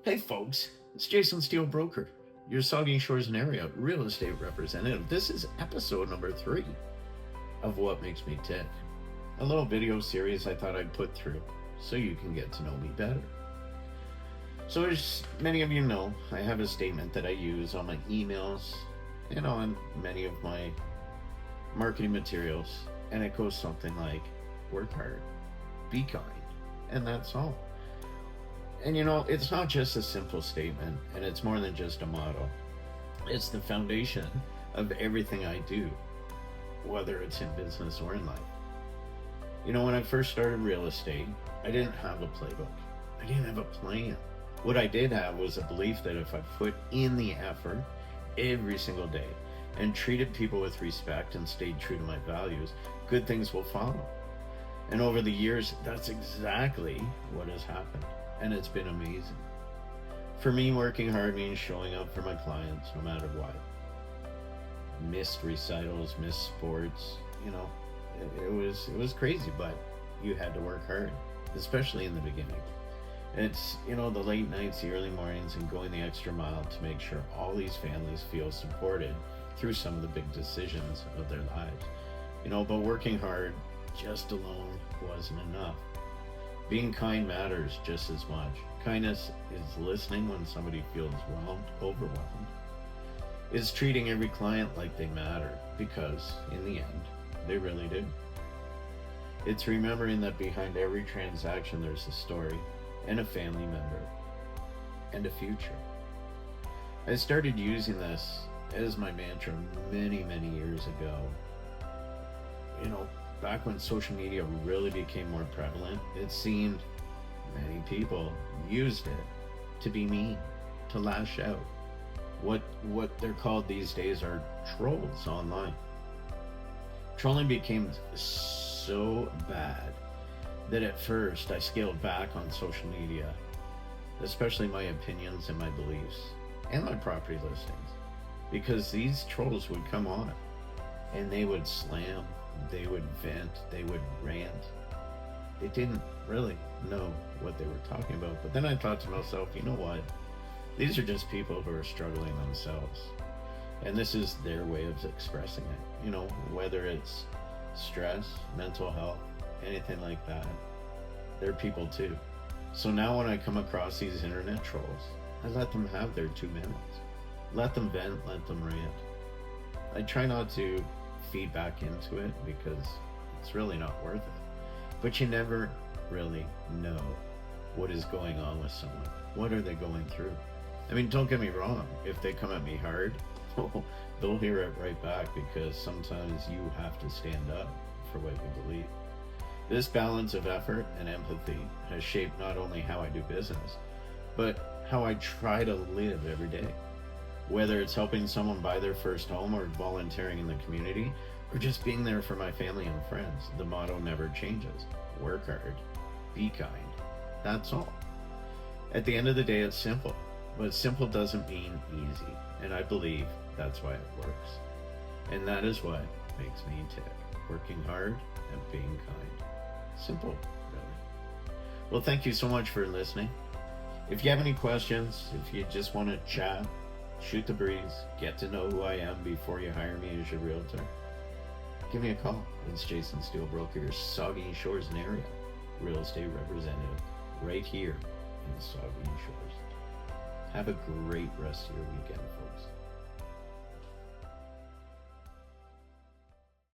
Hey folks, it's Jason Steele Broker, your Saugeen Shores and Area real estate representative. This is episode number 3 of What Makes Me Tick, a little video series I thought I'd put through so you can get to know me better. So as many of you know, I have a statement that I use on my emails and on many of my marketing materials, and it goes something like, work hard, be kind, and that's all. And it's not just a simple statement, and it's more than just a motto. It's the foundation of everything I do, whether it's in business or in life. When I first started real estate, I didn't have a playbook. I didn't have a plan. What I did have was a belief that if I put in the effort every single day and treated people with respect and stayed true to my values, good things will follow. And over the years, that's exactly what has happened. And it's been amazing. For me, working hard means showing up for my clients no matter what. Missed recitals, missed sports, it was crazy, but you had to work hard, especially in the beginning. It's, the late nights, the early mornings, and going the extra mile to make sure all these families feel supported through some of the big decisions of their lives. But working hard just alone wasn't enough. Being kind matters just as much. Kindness is listening when somebody feels overwhelmed. It's treating every client like they matter, because in the end, they really do. It's remembering that behind every transaction there's a story, and a family member, and a future. I started using this as my mantra many, many years ago. Back when social media really became more prevalent, it seemed many people used it to be mean, to lash out. What they're called these days are trolls online. Trolling became so bad that at first I scaled back on social media, especially my opinions and my beliefs and my property listings, because these trolls would come on and they would slam, they would vent, they would rant. They didn't really know what they were talking about. But then I thought to myself, you know what? These are just people who are struggling themselves. And this is their way of expressing it. Whether it's stress, mental health, anything like that, they're people too. So now when I come across these internet trolls, I let them have their 2 minutes. Let them vent, let them rant. I try not to feed back into it because it's really not worth it. But you never really know what is going on with someone. What are they going through? Don't get me wrong. If they come at me hard, they'll hear it right back, because sometimes you have to stand up for what you believe. This balance of effort and empathy has shaped not only how I do business, but how I try to live every day. Whether it's helping someone buy their first home, or volunteering in the community, or just being there for my family and friends, the motto never changes. Work hard, be kind, that's all. At the end of the day, it's simple, but simple doesn't mean easy, and I believe that's why it works. And that is what makes me tick. Working hard and being kind. Simple, really. Well, thank you so much for listening. If you have any questions, if you just want to chat, shoot the breeze, get to know who I am before you hire me as your realtor, give me a call. It's Jason Steele Broker, your Saugeen Shores and Area real estate representative, right here in Saugeen Shores. Have a great rest of your weekend, folks.